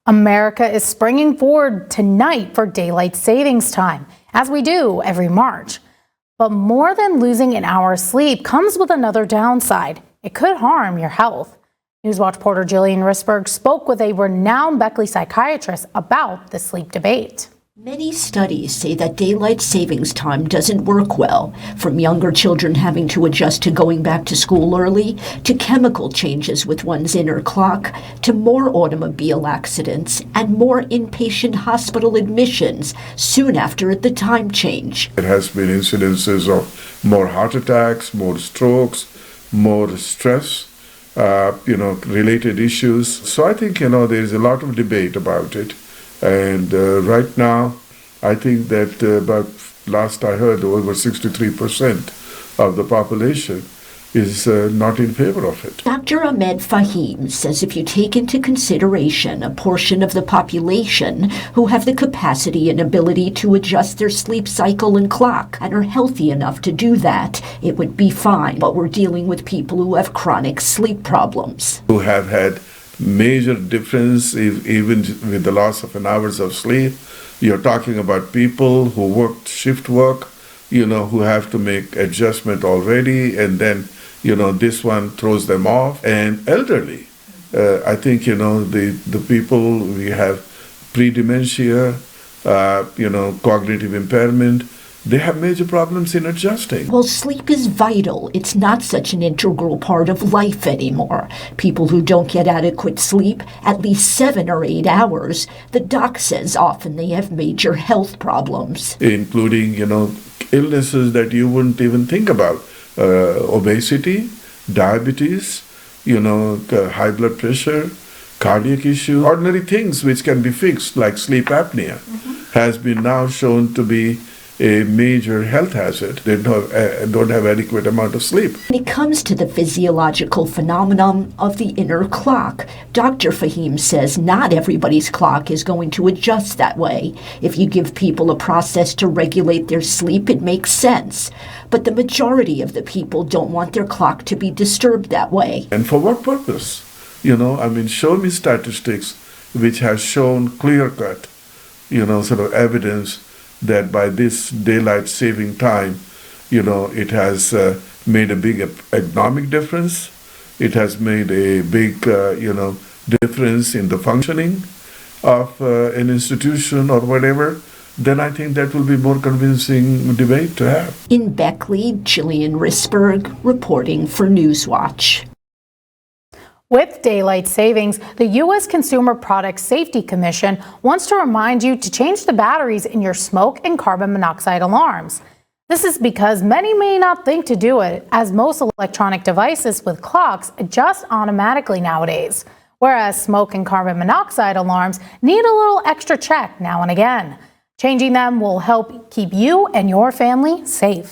America is springing forward tonight for daylight savings time, as we do every March. But more than losing an hour of sleep comes with another downside. It could harm your health. Newswatch reporter Jillian Risberg spoke with a renowned Beckley psychiatrist about the sleep debate. Many studies say that daylight savings time doesn't work well, from younger children having to adjust to going back to school early, to chemical changes with one's inner clock, to more automobile accidents and more inpatient hospital admissions soon after the time change. There has been incidences of more heart attacks, more strokes, more stress, related issues. So I think, there is a lot of debate about it. And right now, I think that about last I heard, over 63% of the population is not in favor of it. Dr. Ahmed Fahim says if you take into consideration a portion of the population who have the capacity and ability to adjust their sleep cycle and clock and are healthy enough to do that, it would be fine. But we're dealing with people who have chronic sleep problems. Who have had major difference even with the loss of an hours of sleep. You're talking about people who worked shift work, who have to make adjustment already, and then, this one throws them off. And elderly, I think, the people, we have pre-dementia, cognitive impairment, they have major problems in adjusting. Well, sleep is vital. It's not such an integral part of life anymore. People who don't get adequate sleep, at least 7 or 8 hours, the doc says often they have major health problems. Including, illnesses that you wouldn't even think about. Obesity, diabetes, high blood pressure, cardiac issues. Ordinary things which can be fixed, like sleep apnea, has been now shown to be a major health hazard. They don't have adequate amount of sleep. When it comes to the physiological phenomenon of the inner clock, Dr. Fahim says not everybody's clock is going to adjust that way. If you give people a process to regulate their sleep, it makes sense. But the majority of the people don't want their clock to be disturbed that way. And for what purpose? Show me statistics which has shown clear-cut, sort of evidence that by this daylight saving time, it has made a big economic difference. It has made a big, difference in the functioning of an institution or whatever. Then I think that will be more convincing debate to have. In Beckley, Jillian Risberg reporting for Newswatch. With daylight savings, the U.S. Consumer Product Safety Commission wants to remind you to change the batteries in your smoke and carbon monoxide alarms. This is because many may not think to do it, as most electronic devices with clocks adjust automatically nowadays, whereas smoke and carbon monoxide alarms need a little extra check now and again. Changing them will help keep you and your family safe.